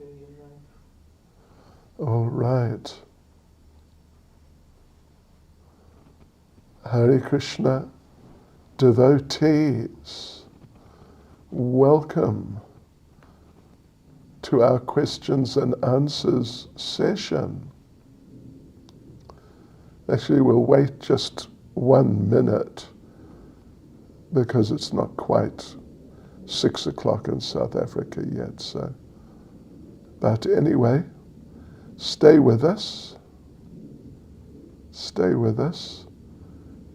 your life. All right. Hare Krishna, devotees, welcome to our questions and answers session. Actually, we'll wait just 1 minute because it's not quite 6 o'clock in South Africa yet. So, but anyway, stay with us. Stay with us.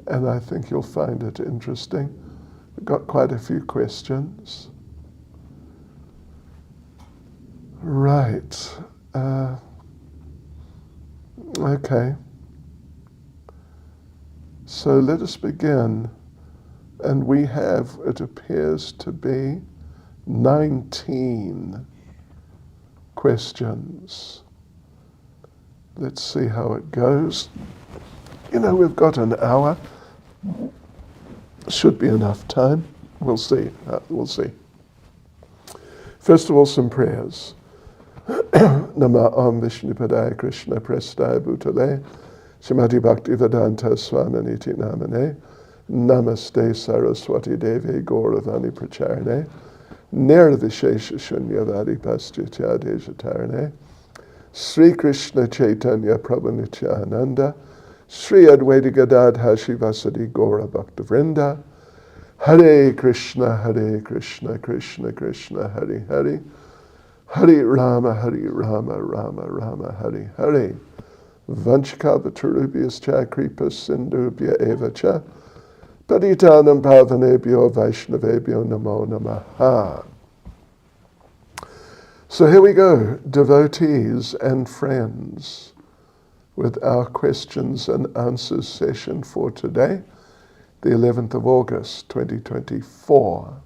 And I think you'll find it interesting. We've got quite a few questions. Right. Okay. So let us begin. And we have, it appears to be 19 questions. Let's see how it goes. You know, we've got an hour. Should be enough time. We'll see. We'll see. First of all, some prayers. Nama Om Vishnupadaya Krishna Prestaya Bhutale Srimati Bhaktivedanta Swaminiti Namane Namaste Saraswati Devi Gauravani Pracharane Nirvishesha Shunyavadi Paschitya Dejatarane Sri Krishna Chaitanya Prabhu Nityananda Sri Advaita Gadadha Shivasadi Gaura Bhakta Vrinda Hare Krishna Krishna Krishna Hare Hare Hare Rama Rama Rama Hare Hare Vanchakavaturubhyascha Kripas Sindhubhya Eva Cha Paditanam Pavanebhyo Vaishnavebhyo Namo Namaha. So here we go, devotees and friends, with our questions and answers session for today, the 11th of August, 2024.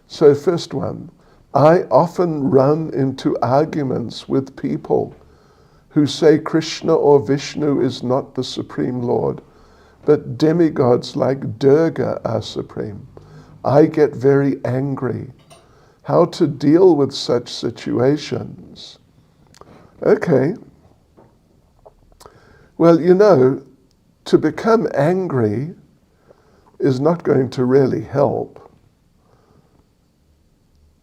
So first one, I often run into arguments with people who say Krishna or Vishnu is not the Supreme Lord, but demigods like Durga are supreme. I get very angry. How to deal with such situations? Okay. Well, you know, to become angry is not going to really help.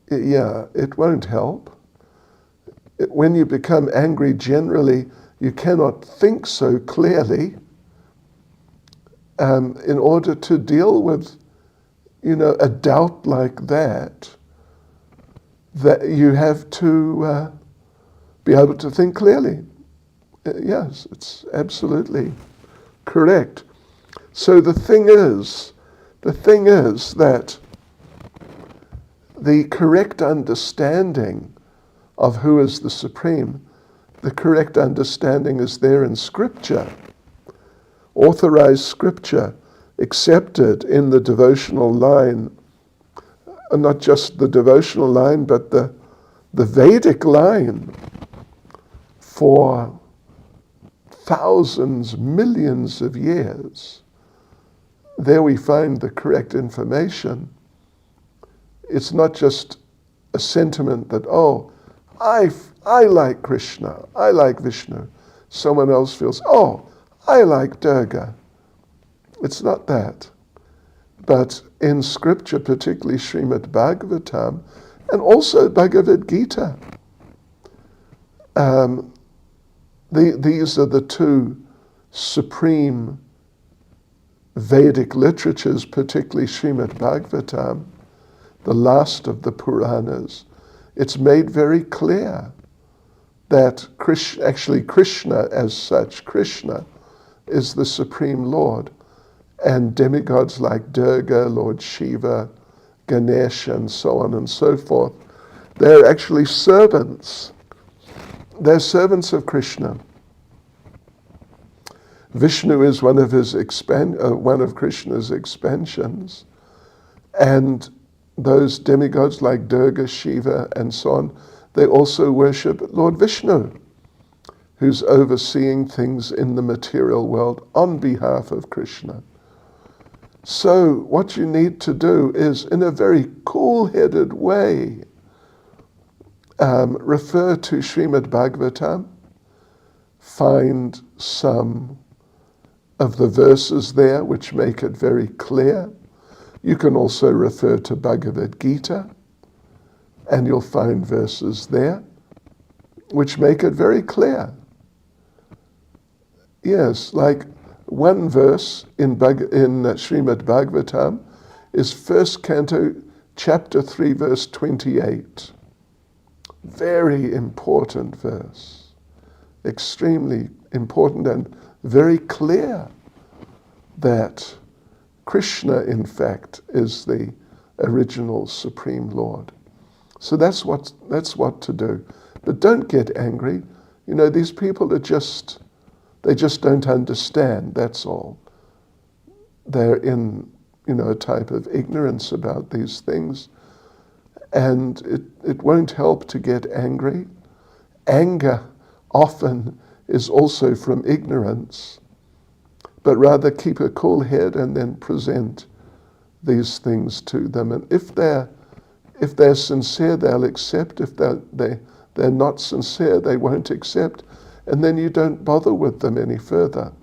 Yeah, it won't help. When you become angry, generally, you cannot think so clearly. In order to deal with, you know, a doubt like that you have to be able to think clearly. Yes, it's absolutely correct. So the thing is that the correct understanding of who is the Supreme, the correct understanding is there in Scripture, authorized Scripture, accepted in the devotional line, and not just the devotional line, but the Vedic line for thousands, millions of years. There we find the correct information. It's not just a sentiment that, oh, I like Krishna, I like Vishnu. Someone else feels, oh, I like Durga. It's not that. But in Scripture, particularly Srimad Bhagavatam, and also Bhagavad Gita, these are the two supreme Vedic literatures, particularly Srimad Bhagavatam, the last of the Puranas. It's made very clear that Krishna as such, Krishna is the Supreme Lord, and demigods like Durga, Lord Shiva, Ganesh, and so on and so forth, they're actually servants. They're servants of Krishna. Vishnu is one of Krishna's expansions, and those demigods like Durga, Shiva, and so on, they also worship Lord Vishnu, who's overseeing things in the material world on behalf of Krishna. So what you need to do is, in a very cool-headed way, refer to Srimad Bhagavatam, find some of the verses there which make it very clear. You can also refer to Bhagavad Gita, and you'll find verses there which make it very clear. Yes, like one verse in Srimad Bhagavatam is 1st Canto, chapter 3, verse 28. Very important verse. Extremely important and very clear that Krishna, in fact, is the original Supreme Lord. So that's what to do. But don't get angry. You know, these people are they just don't understand, that's all. They're in, a type of ignorance about these things. And it won't help to get angry. Anger often is also from ignorance, but rather keep a cool head and then present these things to them. And if they're sincere, they'll accept. If they're not sincere, they won't accept. And then you don't bother with them any further.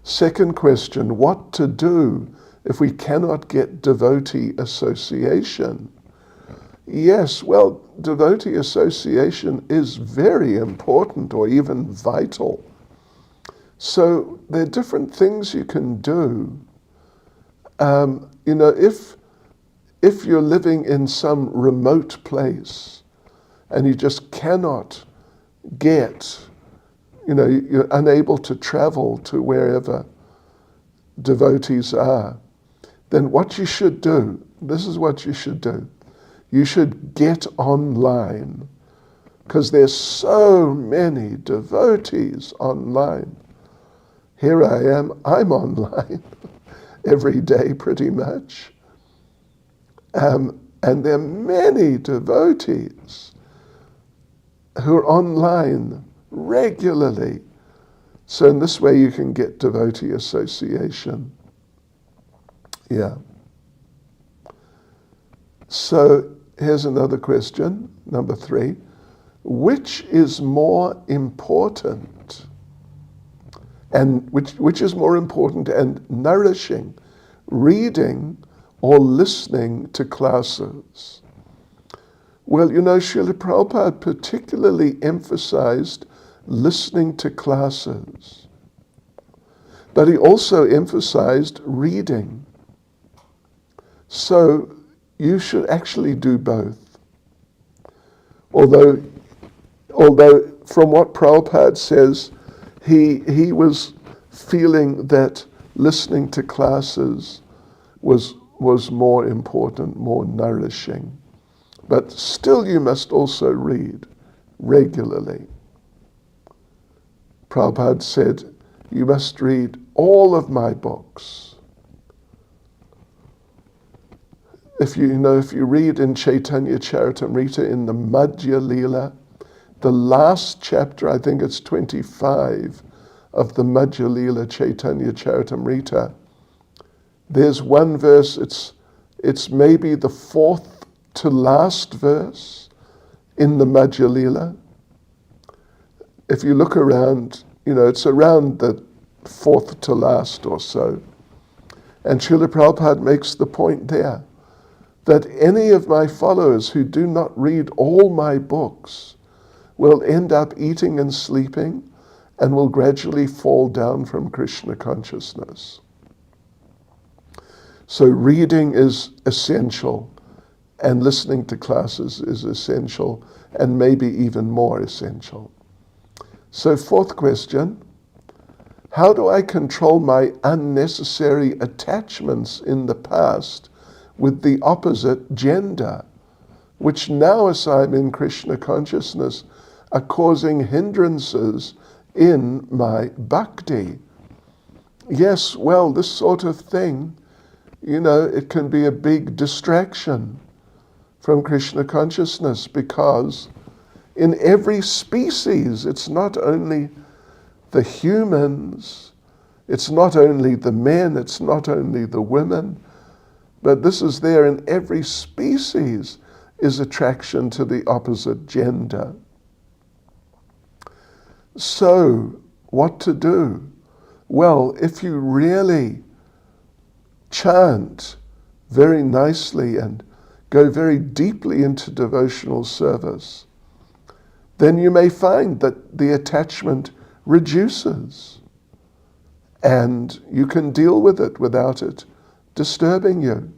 Second question, what to do if we cannot get devotee association? Yes, well, devotee association is very important or even vital. So there are different things you can do. If you're living in some remote place and you just cannot get, you're unable to travel to wherever devotees are, then what you should do, this is what you should do. You should get online, because there's so many devotees online. Here I am, I'm online every day pretty much. And there are many devotees who are online regularly. So in this way you can get devotee association. Yeah. So here's another question, number 3. Which is more important? And which is more important and nourishing, reading or listening to classes? Well, Srila Prabhupada particularly emphasized listening to classes, but he also emphasized reading. So you should actually do both. Although from what Prabhupada says, he was feeling that listening to classes was more important, more nourishing. But still you must also read regularly. Prabhupada said, you must read all of my books. If you read in Chaitanya Charitamrita in the Madhya Leela, the last chapter, I think it's 25 of the Madhya Leela Chaitanya Charitamrita, there's one verse, it's maybe the 4th to last verse in the Madhya Leela. If you look around, it's around the 4th to last or so. And Srila Prabhupada makes the point there that any of my followers who do not read all my books will end up eating and sleeping and will gradually fall down from Krishna consciousness. So reading is essential, and listening to classes is essential, and maybe even more essential. So 4th question, how do I control my unnecessary attachments in the past with the opposite gender, which now as I'm in Krishna consciousness are causing hindrances in my bhakti? Yes, well, this sort of thing, it can be a big distraction from Krishna consciousness, because in every species, it's not only the humans, it's not only the men, it's not only the women, but this is there in every species. is attraction to the opposite gender. So, what to do? Well, if you really chant very nicely and go very deeply into devotional service, then you may find that the attachment reduces and you can deal with it without it disturbing you.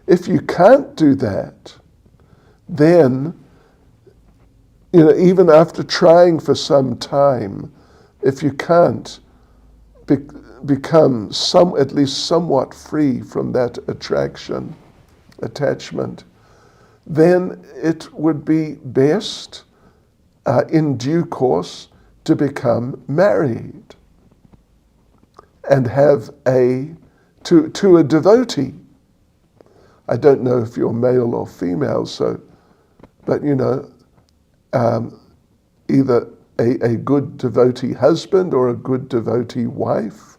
If you can't do that, then, even after trying for some time, if you can't become at least somewhat free from that attachment, then it would be best in due course to become married and have to a devotee. I don't know if you're male or female, but either a good devotee husband or a good devotee wife,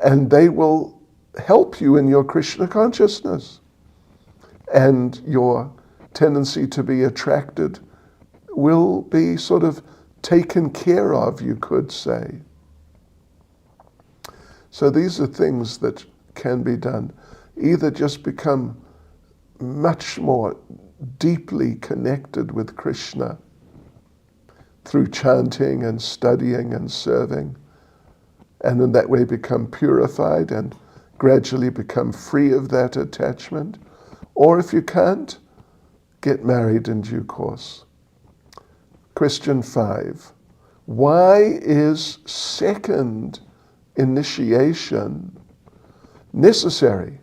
and they will help you in your Krishna consciousness, and your tendency to be attracted will be sort of taken care of, you could say. So these are things that can be done. Either just become much more deeply connected with Krishna through chanting and studying and serving, and in that way become purified and gradually become free of that attachment. Or if you can't, get married in due course. Question 5. Why is second initiation necessary?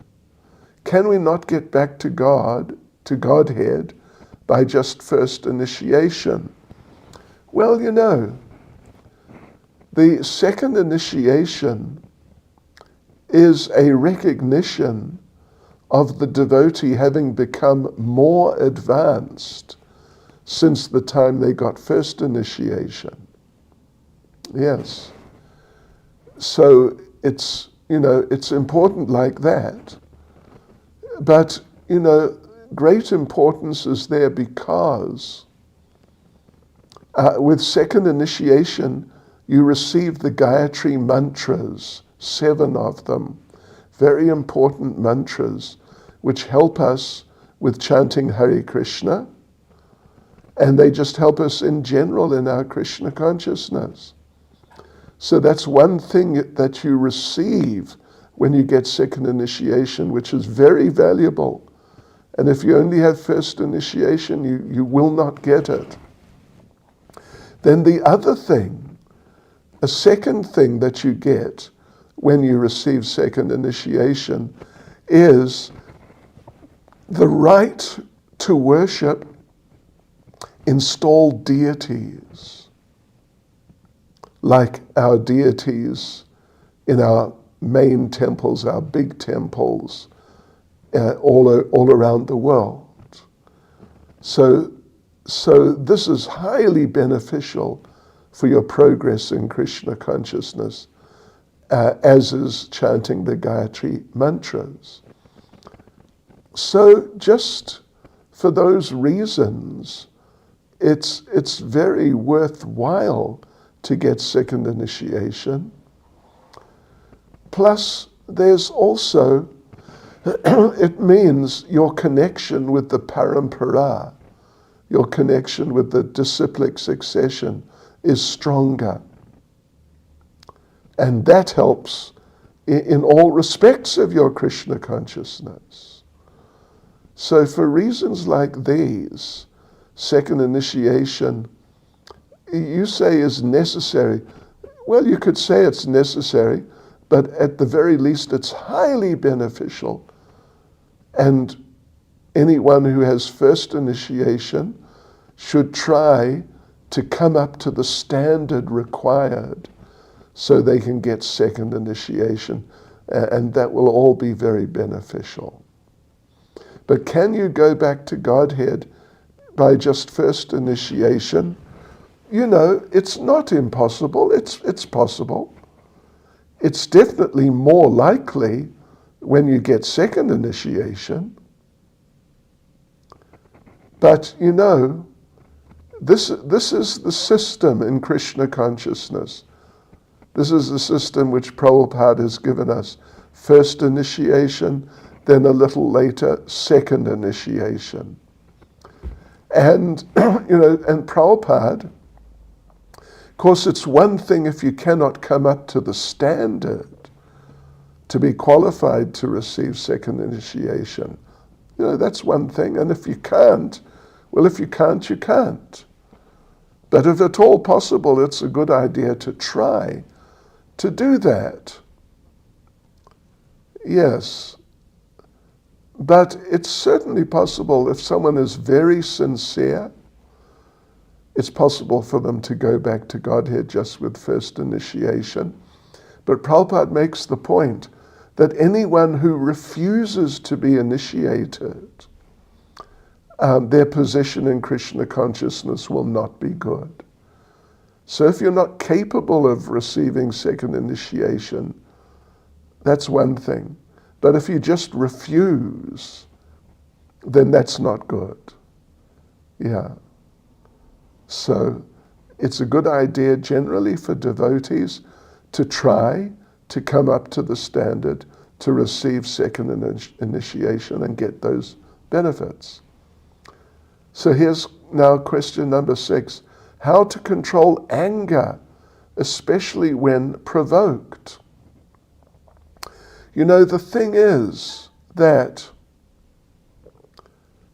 Can we not get back to God, to Godhead, by just first initiation? Well, the second initiation is a recognition of the devotee having become more advanced since the time they got first initiation. Yes. So it's important like that. But, great importance is there because with second initiation, you receive the Gayatri mantras, 7 of them, very important mantras, which help us with chanting Hare Krishna, and they just help us in general in our Krishna consciousness. So that's one thing that you receive when you get second initiation, which is very valuable. And if you only have first initiation, you will not get it. Then the other thing, a second thing that you get when you receive second initiation is the right to worship installed deities, like our deities in our main temples, our big temples, all around the world. So this is highly beneficial for your progress in Krishna consciousness, as is chanting the Gayatri mantras. So just for those reasons, it's very worthwhile to get second initiation. Plus, there's also, it means your connection with the parampara, your connection with the disciplic succession is stronger. And that helps in all respects of your Krishna consciousness. So for reasons like these, second initiation, you say is necessary. Well, you could say it's necessary, but at the very least it's highly beneficial. And anyone who has first initiation should try to come up to the standard required so they can get second initiation, and that will all be very beneficial. But can you go back to Godhead by just first initiation? It's not impossible, it's possible. It's definitely more likely when you get second initiation. But you know, this is the system in Krishna consciousness. This is the system which Prabhupada has given us. First initiation, then a little later, second initiation. And, you know, and Prabhupada, of course, it's one thing if you cannot come up to the standard to be qualified to receive second initiation. You know, that's one thing. And if you can't, well, if you can't, you can't. But if at all possible, it's a good idea to try to do that. Yes. But it's certainly possible if someone is very sincere, it's possible for them to go back to Godhead just with first initiation. But Prabhupada makes the point that anyone who refuses to be initiated, their position in Krishna consciousness will not be good. So if you're not capable of receiving second initiation, that's one thing. But if you just refuse, then that's not good. Yeah. So it's a good idea generally for devotees to try to come up to the standard to receive second initiation and get those benefits. So here's now question number 6. How to control anger, especially when provoked. You know, the thing is that,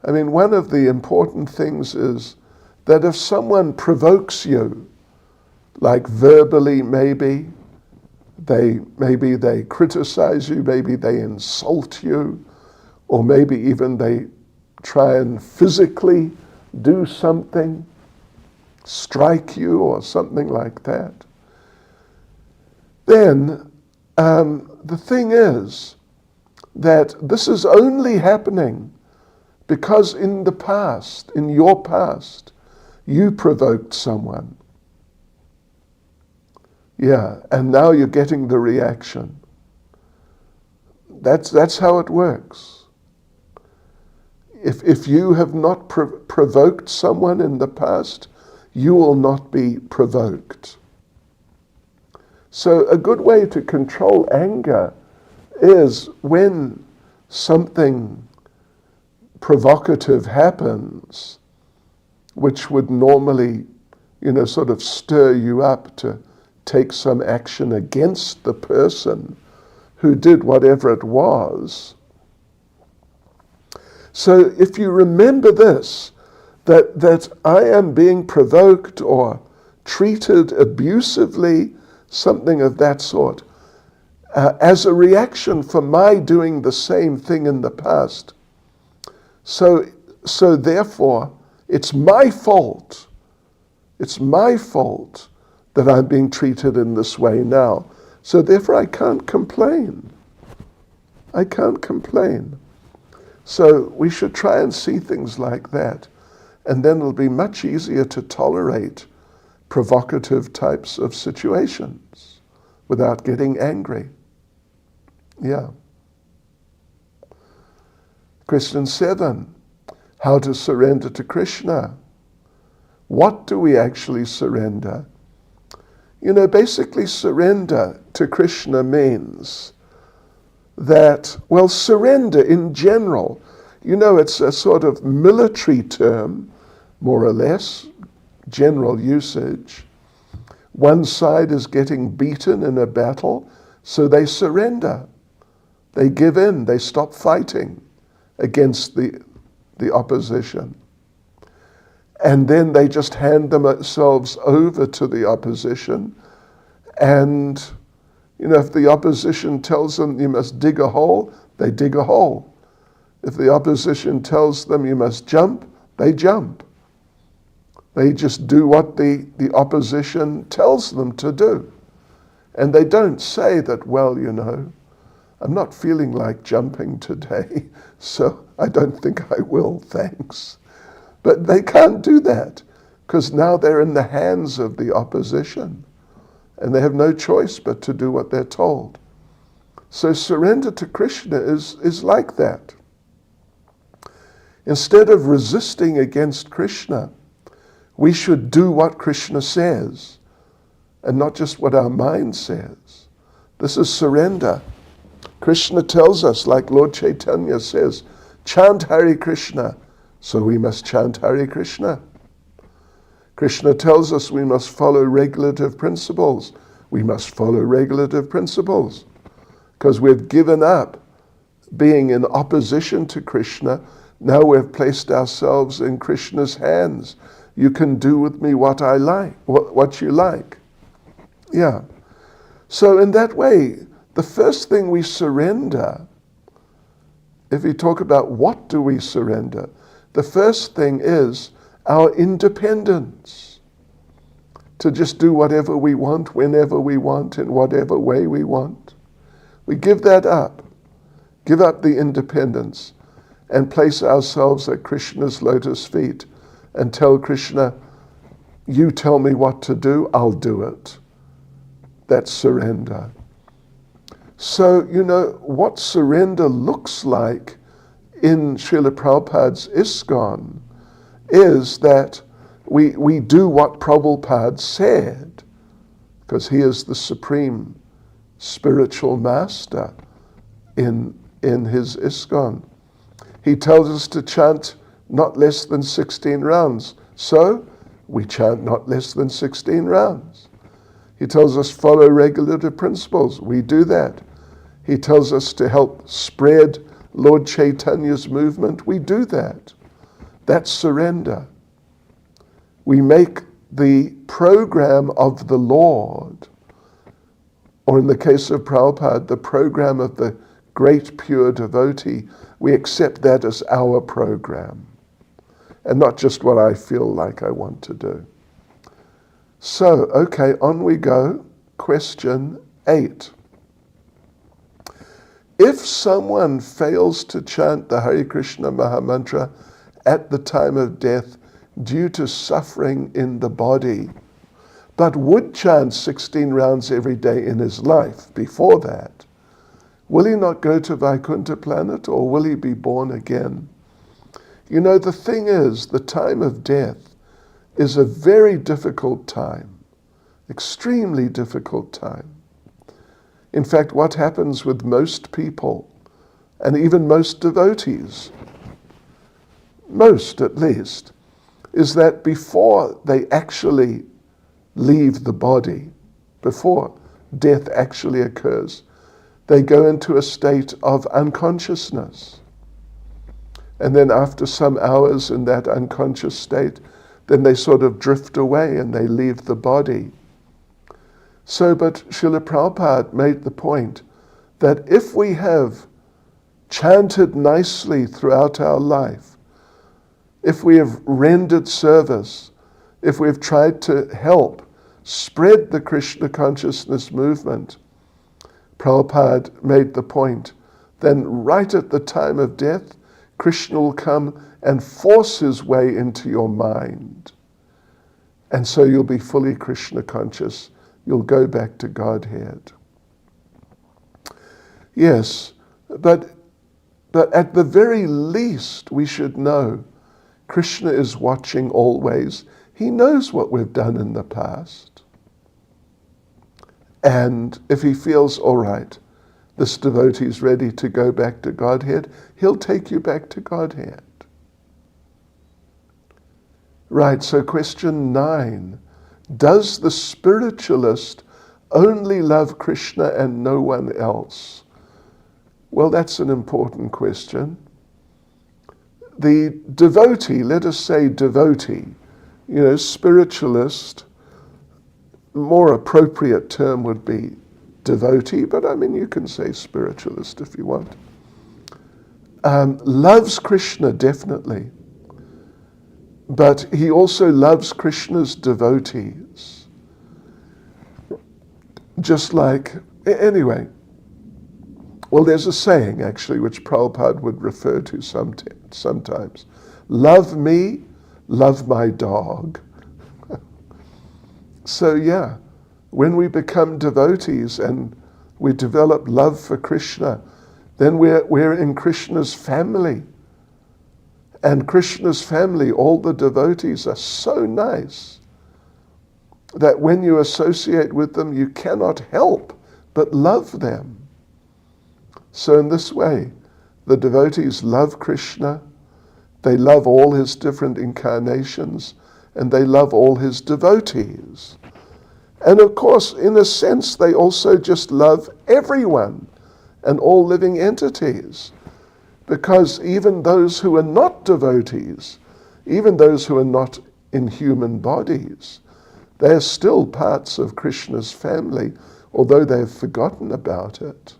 I mean, one of the important things is that if someone provokes you, like verbally maybe they criticize you, maybe they insult you, or maybe even they try and physically do something, strike you or something like that, then the thing is that this is only happening because in the past, in your past, you provoked someone. Yeah, and now you're getting the reaction. That's how it works. If you have not provoked someone in the past, you will not be provoked. So a good way to control anger is when something provocative happens, which would normally, you know, sort of stir you up to take some action against the person who did whatever it was. So if you remember this, that I am being provoked or treated abusively, something of that sort, as a reaction for my doing the same thing in the past. So therefore, it's my fault. It's my fault that I'm being treated in this way now. So therefore, I can't complain. I can't complain. So we should try and see things like that. And then it'll be much easier to tolerate provocative types of situations without getting angry. Yeah. Question 7, how to surrender to Krishna. What do we actually surrender? You know, basically surrender to Krishna means that, well, surrender in general, you know, it's a sort of military term, more or less, general usage. One side is getting beaten in a battle, so they surrender. They give in, they stop fighting against the opposition. And then they just hand themselves over to the opposition. And, you know, if the opposition tells them you must dig a hole, they dig a hole. If the opposition tells them you must jump, they jump. They just do what the opposition tells them to do. And they don't say that, well, you know, I'm not feeling like jumping today, so I don't think I will, thanks. But they can't do that, because now they're in the hands of the opposition, and they have no choice but to do what they're told. So surrender to Krishna is like that. Instead of resisting against Krishna, we should do what Krishna says and not just what our mind says. This is surrender. Krishna tells us, like Lord Chaitanya says, chant Hare Krishna, so we must chant Hare Krishna. Krishna tells us we must follow regulative principles. We must follow regulative principles because we've given up being in opposition to Krishna. Now we've placed ourselves in Krishna's hands. You can do with me what I like, what you like. Yeah. So in that way, the first thing we surrender, if we talk about what do we surrender, the first thing is our independence. To just do whatever we want, whenever we want, in whatever way we want. We give that up. Give up the independence and place ourselves at Krishna's lotus feet and tell Krishna, you tell me what to do, I'll do it. That's surrender. So, what surrender looks like in Srila Prabhupada's ISKCON is that we do what Prabhupada said, because he is the supreme spiritual master in his ISKCON. He tells us to chant not less than 16 rounds. So, we chant not less than 16 rounds. He tells us follow regulative principles. We do that. He tells us to help spread Lord Chaitanya's movement. We do that. That's surrender. We make the program of the Lord, or in the case of Prabhupada, the program of the great pure devotee, we accept that as our program, and not just what I feel like I want to do. So, okay, on we go. Question 8. If someone fails to chant the Hare Krishna Mahamantra at the time of death due to suffering in the body, but would chant 16 rounds every day in his life before that, will he not go to Vaikuntha planet, or will he be born again? The thing is, the time of death is a very difficult time, extremely difficult time. In fact, what happens with most people, and even most devotees, most at least, is that before they actually leave the body, before death actually occurs, they go into a state of unconsciousness. And then after some hours in that unconscious state, then they sort of drift away and they leave the body. So, but Srila Prabhupada made the point that if we have chanted nicely throughout our life, if we have rendered service, if we've tried to help spread the Krishna consciousness movement, Prabhupada made the point, then right at the time of death, Krishna will come and force his way into your mind. And so you'll be fully Krishna conscious. You'll go back to Godhead. Yes, but at the very least we should know Krishna is watching always. He knows what we've done in the past. And if he feels, all right, this devotee is ready to go back to Godhead, he'll take you back to Godhead. Right, so question 9. Does the spiritualist only love Krishna and no one else? Well, that's an important question. The devotee, let us say devotee, spiritualist, more appropriate term would be devotee, but you can say spiritualist if you want. Loves Krishna, definitely. But he also loves Krishna's devotees. Just like, anyway, well, there's a saying, actually, which Prabhupada would refer to sometimes. Love me, love my dog. So, yeah, when we become devotees and we develop love for Krishna, then we're in Krishna's family. And Krishna's family, all the devotees, are so nice that when you associate with them, you cannot help but love them. So in this way, the devotees love Krishna, they love all his different incarnations, and they love all his devotees. And of course, in a sense, they also just love everyone and all living entities. Because even those who are not devotees, even those who are not in human bodies, they're still parts of Krishna's family, although they've forgotten about it.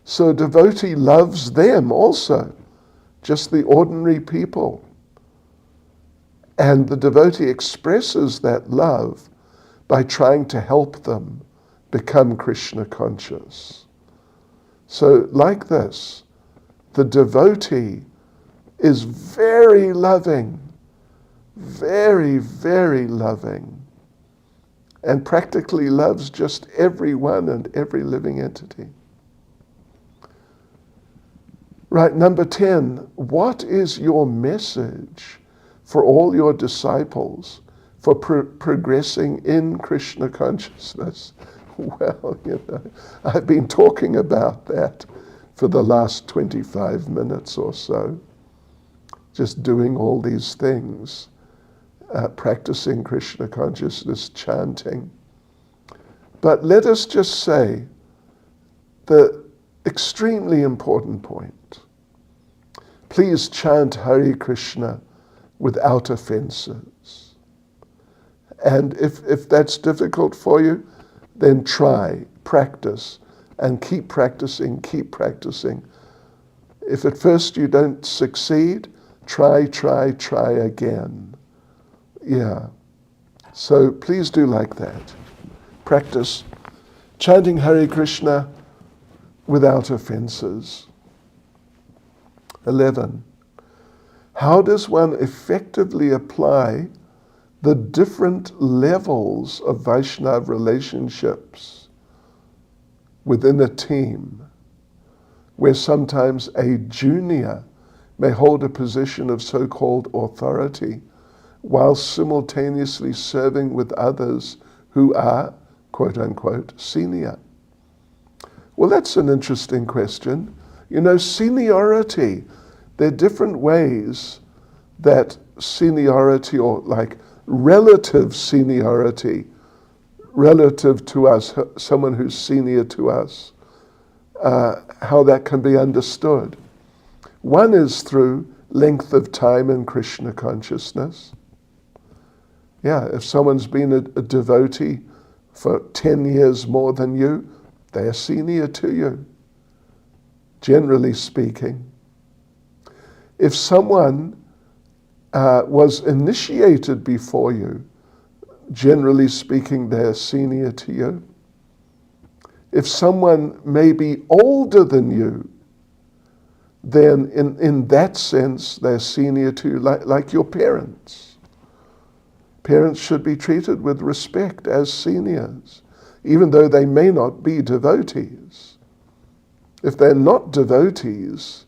So a devotee loves them also, just the ordinary people. And the devotee expresses that love by trying to help them become Krishna conscious. So like this, the devotee is very loving, very, very loving, and practically loves just everyone and every living entity. Right, number 10, what is your message for all your disciples for progressing in Krishna consciousness? Well, I've been talking about that for the last 25 minutes or so, just doing all these things, practicing Krishna consciousness, chanting. But let us just say the extremely important point. Please chant Hare Krishna without offenses. And if that's difficult for you, then try, practice, and keep practicing, keep practicing. If at first you don't succeed, try again. Yeah. So please do like that. Practice chanting Hare Krishna without offenses. 11. How does one effectively apply the different levels of Vaishnava relationships within a team, where sometimes a junior may hold a position of so-called authority while simultaneously serving with others who are, quote-unquote, senior? Well, that's an interesting question. You know, seniority, there are different ways that seniority, or like relative seniority, relative to us, someone who's senior to us, how that can be understood. One is through length of time in Krishna consciousness. Yeah, if someone's been a devotee for 10 years more than you, they're senior to you, generally speaking. If someone was initiated before you, generally speaking, they're senior to you. If someone may be older than you, then in that sense, they're senior to you, like your parents. Parents should be treated with respect as seniors, even though they may not be devotees. If they're not devotees,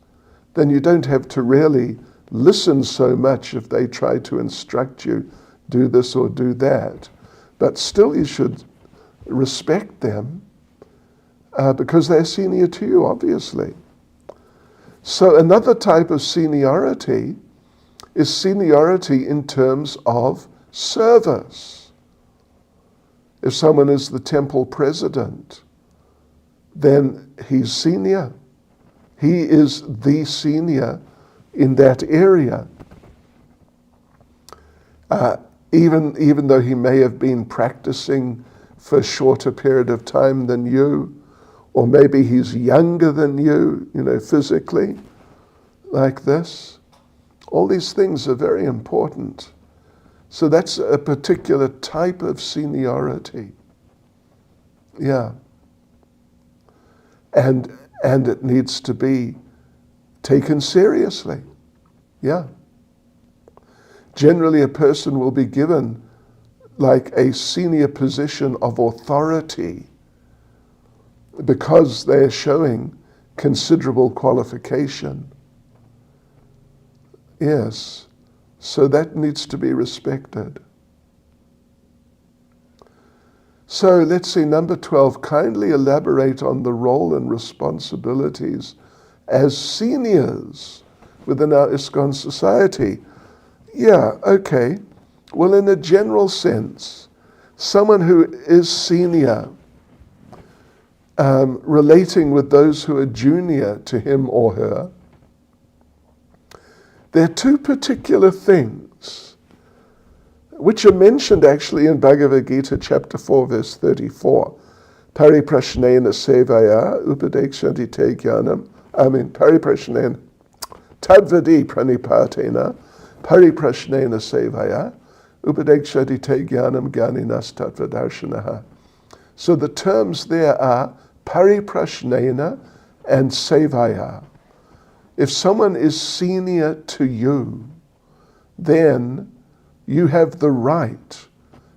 then you don't have to really listen so much if they try to instruct you, do this or do that. But still you should respect them because they're senior to you, obviously. So another type of seniority is seniority in terms of service. If someone is the temple president, then he's senior. He is the senior in that area. Even though he may have been practicing for a shorter period of time than you, or maybe he's younger than you, physically, like this. All these things are very important. So that's a particular type of seniority. Yeah. And it needs to be taken seriously. Yeah. Generally, a person will be given like a senior position of authority because they're showing considerable qualification. Yes. So that needs to be respected. So let's see, number 12, kindly elaborate on the role and responsibilities as seniors within our ISKCON society. Yeah, okay. Well, in a general sense, someone who is senior, relating with those who are junior to him or her, there are two particular things which are mentioned actually in Bhagavad Gita chapter 4 verse 34. Pariprashnena sevaya upadekshanti te jnanam. Pariprashnena tadvadi pranipatena pariprashnena sevaya upadekshati te jnanam jnaninas tattvadarshanaha. So the terms there are pariprashnena and sevaya. If someone is senior to you, then you have the right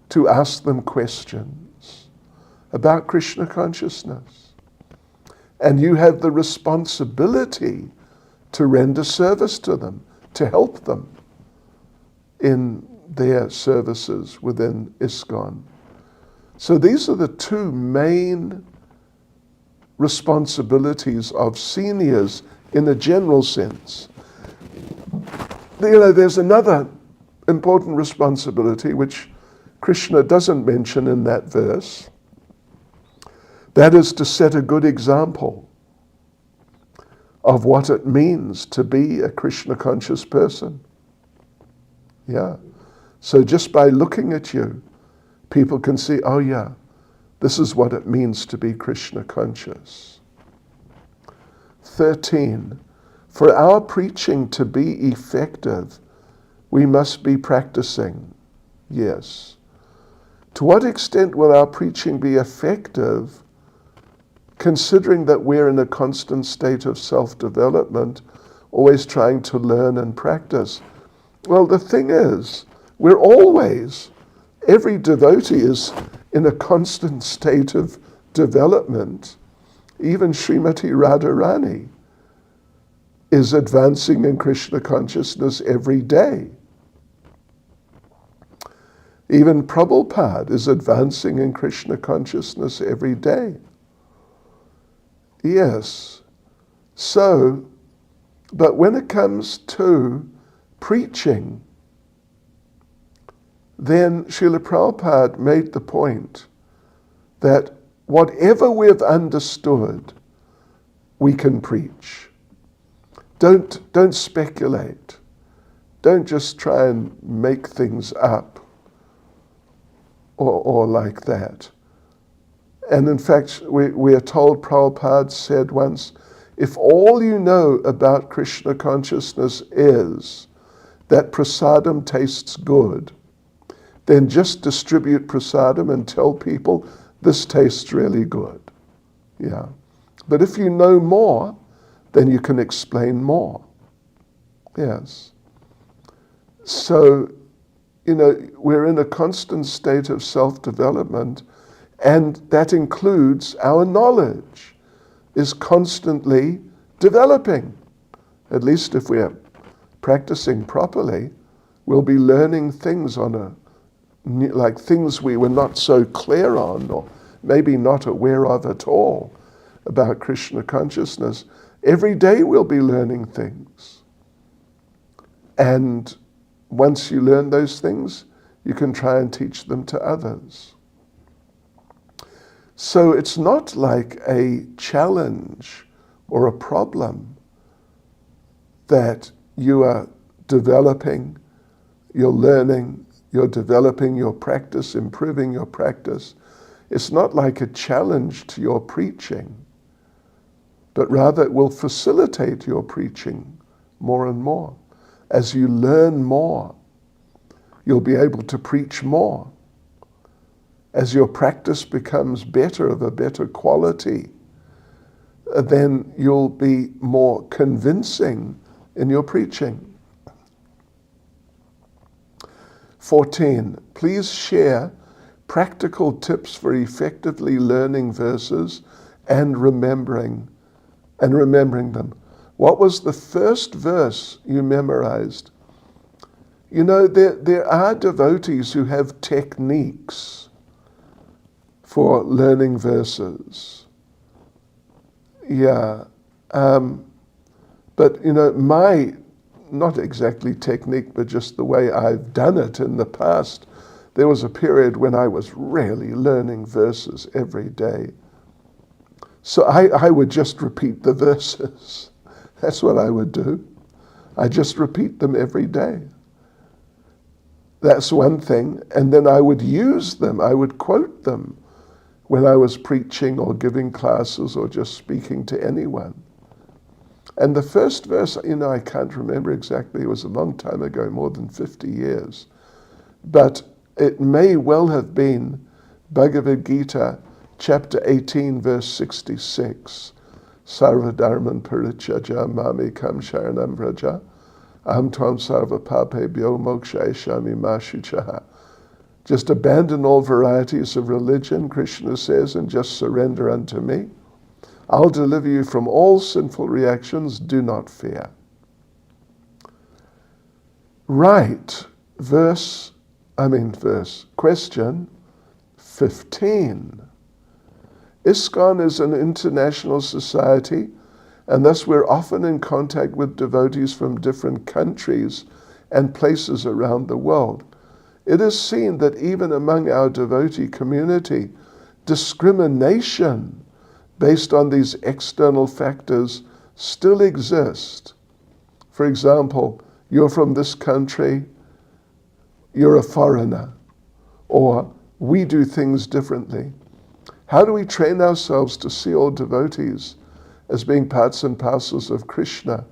to ask them questions about Krishna consciousness. And you have the responsibility to render service to them, to help them in their services within ISKCON. So these are the two main responsibilities of seniors in a general sense. There's another important responsibility which Krishna doesn't mention in that verse. That is to set a good example of what it means to be a Krishna conscious person. Yeah. So just by looking at you, people can see, oh yeah, this is what it means to be Krishna conscious. 13, for our preaching to be effective, we must be practicing. Yes. To what extent will our preaching be effective, considering that we're in a constant state of self-development, always trying to learn and practice? Well, the thing is, every devotee is in a constant state of development. Even Srimati Radharani is advancing in Krishna consciousness every day. Even Prabhupada is advancing in Krishna consciousness every day. Yes. So, but when it comes to preaching, then Srila Prabhupada made the point that whatever we've understood, we can preach. Don't speculate. Don't just try and make things up or like that. And in fact, we are told, Prabhupada said once, if all you know about Krishna consciousness is that prasadam tastes good, then just distribute prasadam and tell people this tastes really good. Yeah. But if you know more, then you can explain more. Yes. So, we're in a constant state of self-development, and that includes our knowledge is constantly developing. At least if we're practicing properly, we'll be learning things like things we were not so clear on, or maybe not aware of at all about Krishna consciousness. Every day we'll be learning things. And once you learn those things, you can try and teach them to others. So it's not like a challenge or a problem that you are developing, you're learning, you're developing your practice, improving your practice. It's not like a challenge to your preaching, but rather it will facilitate your preaching more and more. As you learn more, you'll be able to preach more. As your practice becomes better, of a better quality, then you'll be more convincing in your preaching. 14, please share practical tips for effectively learning verses and remembering them. What was the first verse you memorized? You know, there are devotees who have techniques for learning verses. Yeah. But, you know, my, not exactly technique, but just the way I've done it in the past, there was a period when I was really learning verses every day. So I would just repeat the verses. That's what I would do. I just repeat them every day. That's one thing. And then I would use them. I would quote them when I was preaching or giving classes or just speaking to anyone. And the first verse, you know, I can't remember exactly. It was a long time ago, more than 50 years. But it may well have been Bhagavad Gita, chapter 18, verse 66. Sarva dharman parityajya mamekam sharanam vraja aham tvam sarva papebhyo mokshayashyami ma shuchaha. Just abandon all varieties of religion, Krishna says, and just surrender unto me. I'll deliver you from all sinful reactions, do not fear. Right, question 15. ISKCON is an international society, and thus we're often in contact with devotees from different countries and places around the world. It is seen that even among our devotee community, discrimination based on these external factors still exist. For example, you're from this country, you're a foreigner, or we do things differently. How do we train ourselves to see all devotees as being parts and parcels of Krishna,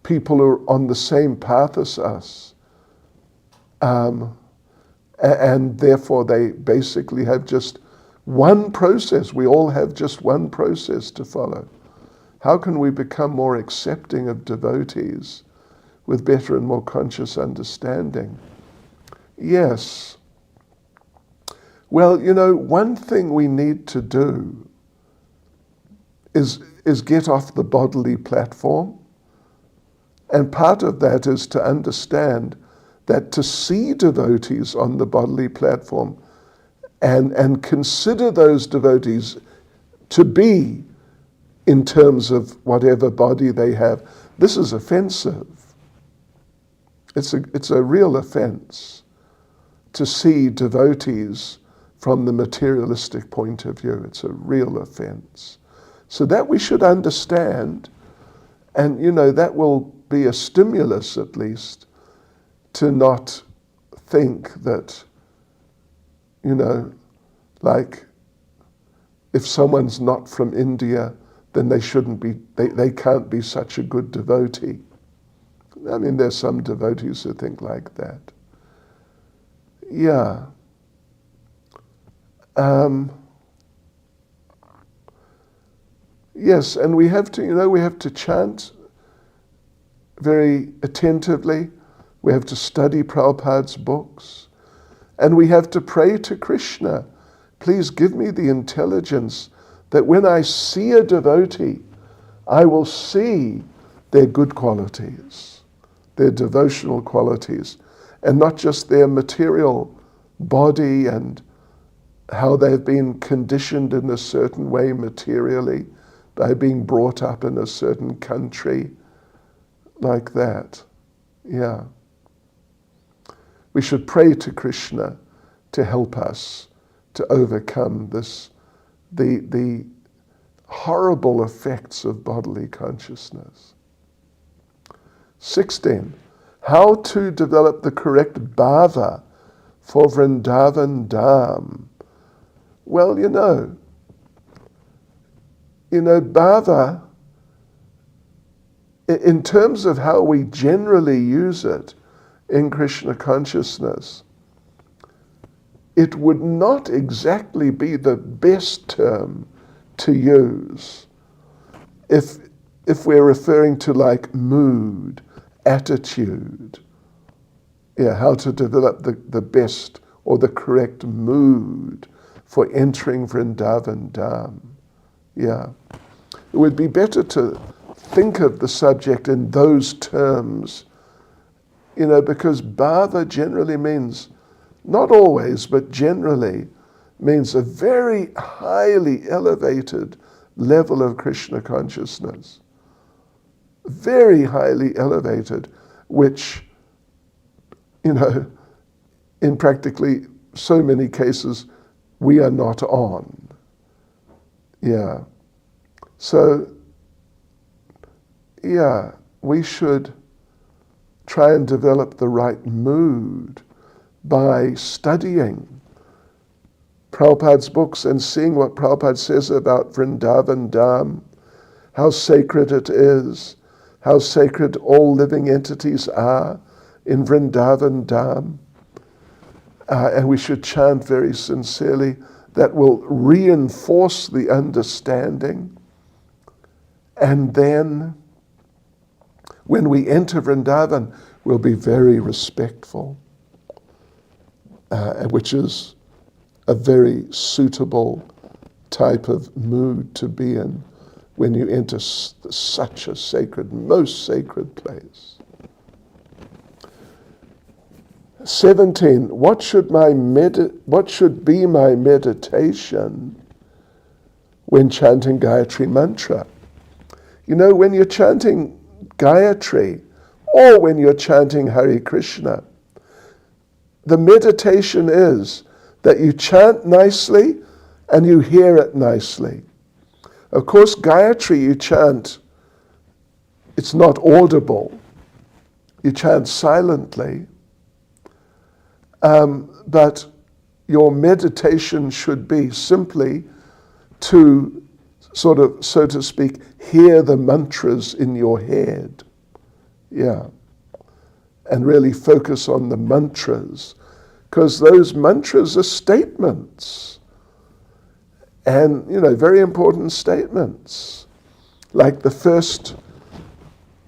people who are on the same path as us, and therefore they basically have just one process. We all have just one process to follow. How can we become more accepting of devotees with better and more conscious understanding? Yes. Well, you know, one thing we need to do is get off the bodily platform. And part of that is to understand that to see devotees on the bodily platform and consider those devotees to be in terms of whatever body they have, this is offensive. It's a real offense to see devotees from the materialistic point of view. It's a real offense. So that we should understand, and you know, that will be a stimulus at least to not think that, you know, like if someone's not from India, then they shouldn't be, they can't be such a good devotee. I mean, there's some devotees who think like that. Yeah. Yes, and we have to, you know, we have to chant very attentively. We have to study Prabhupada's books. And we have to pray to Krishna, please give me the intelligence that when I see a devotee, I will see their good qualities, their devotional qualities, and not just their material body and how they've been conditioned in a certain way materially by being brought up in a certain country, like that. Yeah. We should pray to Krishna to help us to overcome the horrible effects of bodily consciousness. 16. How to develop the correct bhava for Vrindavan Dham. Well, you know, bhava, in terms of how we generally use it in Krishna consciousness, it would not exactly be the best term to use if we're referring to like mood, attitude. Yeah, how to develop the best or the correct mood for entering Vrindavan Dham. Yeah. It would be better to think of the subject in those terms, because bhava generally means, not always, but generally means a very highly elevated level of Krishna consciousness. Very highly elevated, which, in practically so many cases, we are not on. Yeah. So, yeah, we should try and develop the right mood by studying Prabhupada's books and seeing what Prabhupada says about Vrindavan Dham, how sacred it is, how sacred all living entities are in Vrindavan Dham. And we should chant very sincerely. That will reinforce the understanding. And then, when we enter Vrindavan, we'll be very respectful, which is a very suitable type of mood to be in when you enter such a sacred, most sacred place. 17, what should be my meditation when chanting Gayatri Mantra? When you're chanting Gayatri, or when you're chanting Hare Krishna, the meditation is that you chant nicely and you hear it nicely. Of course, Gayatri you chant, it's not audible. You chant silently. But your meditation should be simply to sort of, so to speak, hear the mantras in your head. Yeah. And really focus on the mantras, because those mantras are statements. And, very important statements. Like the first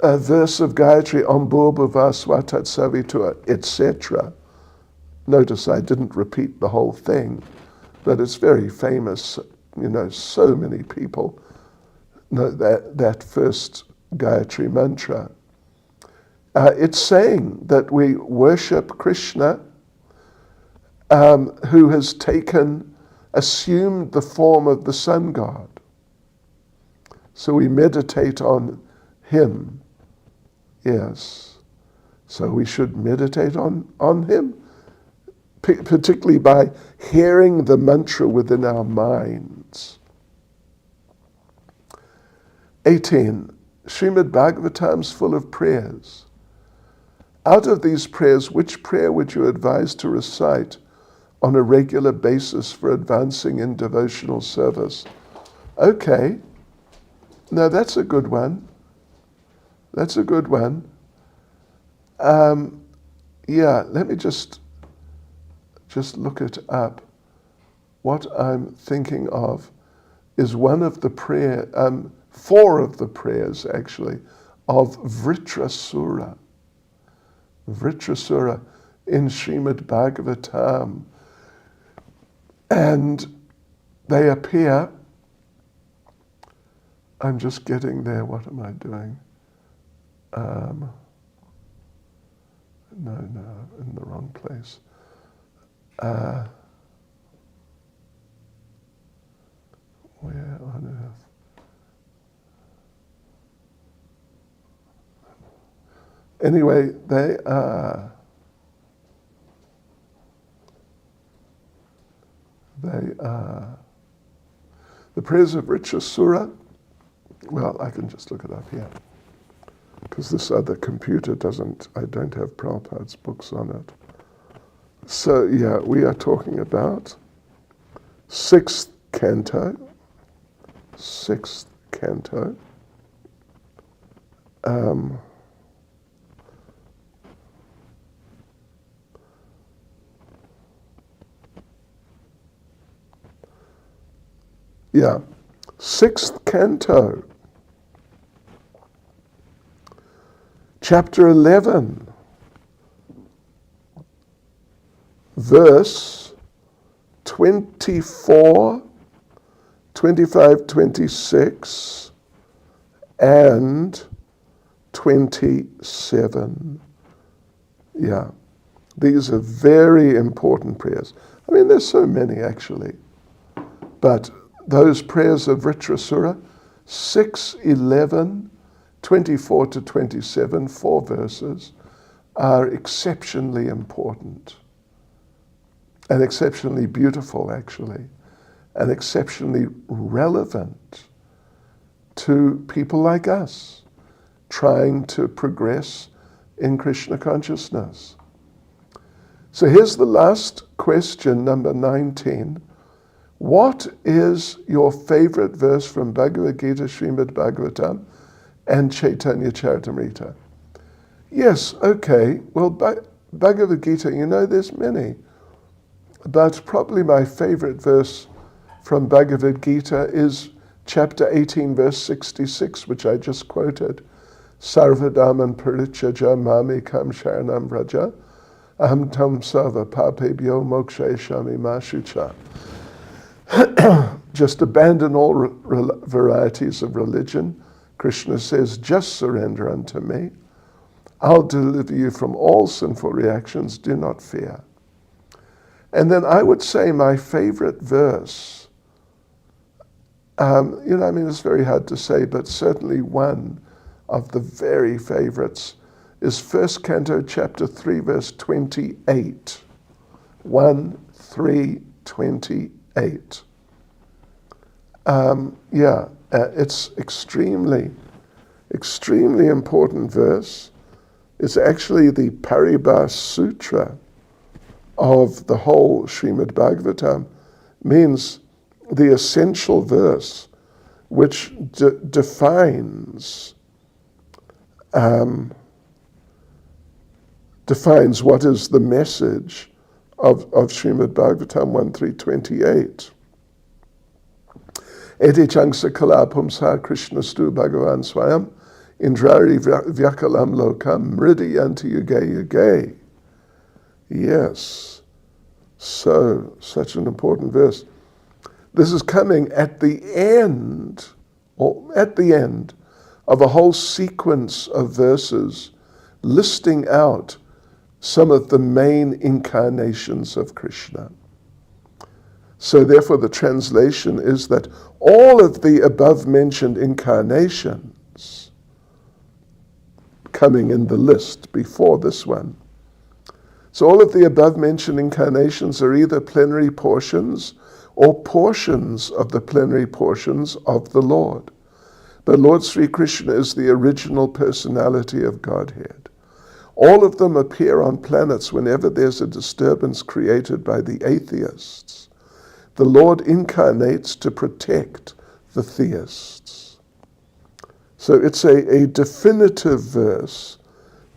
verse of Gayatri, Om Bhurбhuva Swatat Savitur, etc. Notice I didn't repeat the whole thing, but it's very famous. So many people know that first Gayatri mantra. It's saying that we worship Krishna, who has assumed the form of the sun god. So we meditate on him. Yes. So we should meditate on him, particularly by hearing the mantra within our minds. 18. Srimad Bhagavatam's full of prayers. Out of these prayers, which prayer would you advise to recite on a regular basis for advancing in devotional service? Okay. Now that's a good one. That's a good one. Let me just look it up. What I'm thinking of is one of the four of the prayers actually, of Vritrasura. Vritrasura in Srimad Bhagavatam. And they appear, I'm just getting there, what am I doing? No, in the wrong place. Where on earth? Anyway, they are. The prayers of Vritrasura. Well, I can just look it up here, because this other computer I don't have Prabhupada's books on it. So we are talking about 6th canto. 6th canto. Yeah, 6th canto, chapter 11, verse 24, 25, 26, and 27. Yeah, these are very important prayers. I mean, there's so many actually, but those prayers of Vritra Surah, 6, 11, 24 to 27, 4 verses, are exceptionally important and exceptionally beautiful actually, and exceptionally relevant to people like us trying to progress in Krishna consciousness. So here's the last question, number 19. What is your favorite verse from Bhagavad Gita, Srimad Bhagavatam, and Chaitanya Charitamrita? Yes, okay. Well, Bhagavad Gita, you know, there's many. But probably my favorite verse from Bhagavad Gita is chapter 18, verse 66, which I just quoted. Sarvadhaman parityajya mamekam sharanam vraja aham tam sarva papebhyo mokshayashami ma shucha. Just abandon all varieties of religion. Krishna says, just surrender unto me. I'll deliver you from all sinful reactions. Do not fear. And then I would say my favorite verse, it's very hard to say, but certainly one of the very favorites is 1st Canto, chapter 3, verse 28. 1, 3, 28. It's extremely, extremely important verse. It's actually the Paribhas Sutra of the whole Srimad Bhagavatam, means the essential verse which defines what is the message of Srimad Bhagavatam 1.3.28. Eti changsa kala pumsa Krishna stu Bhagavan swayam indrari vyakalam lokam mridayanti yuge yuge. Yes, so such an important verse. This is coming at the end of a whole sequence of verses listing out some of the main incarnations of Krishna. So therefore the translation is that all of the above mentioned incarnations coming in the list before this one. So all of the above mentioned incarnations are either plenary portions or portions of the plenary portions of the Lord. But Lord Sri Krishna is the original personality of Godhead. All of them appear on planets whenever there's a disturbance created by the atheists. The Lord incarnates to protect the theists. So it's a definitive verse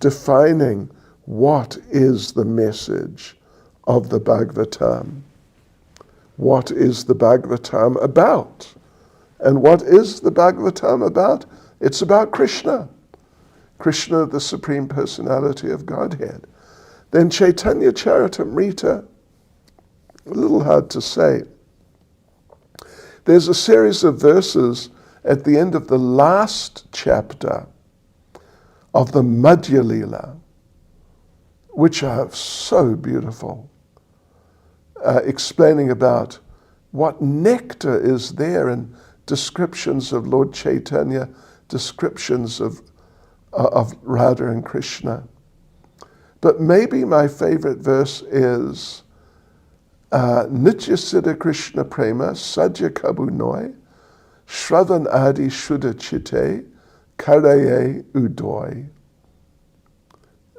defining what is the message of the Bhagavatam. What is the Bhagavatam about? And what is the Bhagavatam about? It's about Krishna. Krishna, the Supreme Personality of Godhead. Then Chaitanya Charitamrita, a little hard to say. There's a series of verses at the end of the last chapter of the Madhya Lila, which are so beautiful, explaining about what nectar is there in descriptions of Lord Chaitanya, descriptions of Radha and Krishna. But maybe my favorite verse is Nitya Siddha Krishna Prema Sadhya Kabunoi Shravan Adi Shuddha Chitte Karaye Udoy.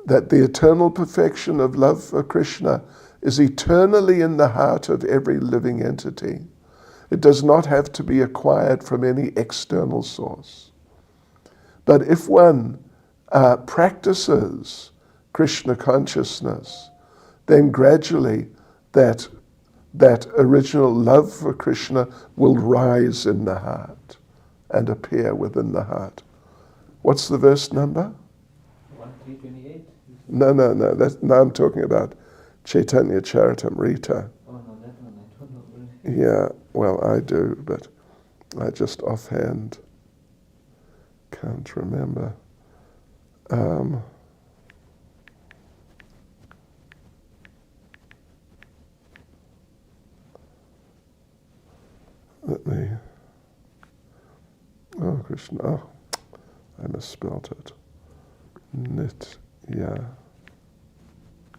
That the eternal perfection of love for Krishna is eternally in the heart of every living entity. It does not have to be acquired from any external source. But if one practices Krishna consciousness, then gradually that original love for Krishna will rise in the heart and appear within the heart. What's the verse number? 1:328. No. Now I'm talking about Chaitanya Charitamrita. Oh no, that one I don't know. Really. Yeah, well, I do, but I just offhand Can't remember. Let me. Oh, Krishna. Oh, I misspelled it. Nitya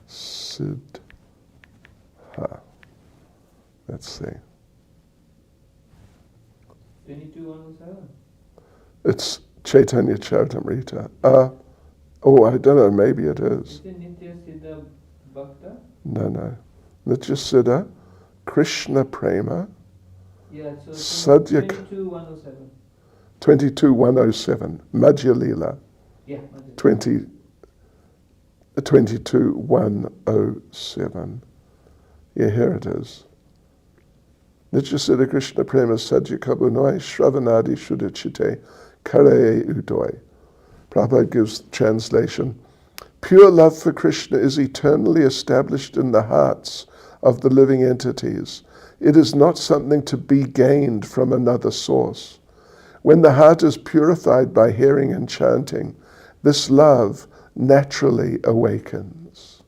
Siddha. Let's see. 22:107. It's Chaitanya Charitamrita. Oh, I don't know, maybe it is. Is it Nitya Siddha Bhakta? No. Nitya Siddha, Krishna Prema, Yeah, so Sadhya 22:107. 22:107, Madhya Lila, Yeah, 22:107. Yeah, here it is. Nitya Siddha Krishna Prema Sadhya Kabunoi Shravanadi Shuddhachite Kare Udoi. Prabhupada gives translation. Pure love for Krishna is eternally established in the hearts of the living entities. It is not something to be gained from another source. When the heart is purified by hearing and chanting, this love naturally awakens.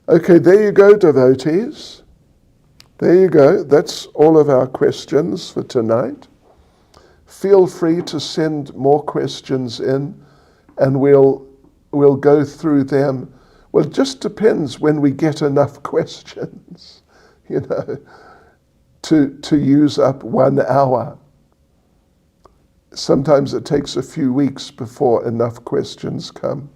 Okay, there you go, devotees. There you go. That's all of our questions for tonight. Feel free to send more questions in, and we'll go through them. Well, it just depends when we get enough questions, to use up 1 hour. Sometimes it takes a few weeks before enough questions come.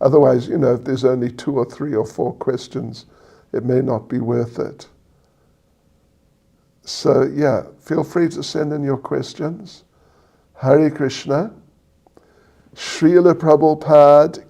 Otherwise, if there's only 2 or 3 or 4 questions, it may not be worth it. So, yeah, feel free to send in your questions. Hare Krishna. Srila Prabhupada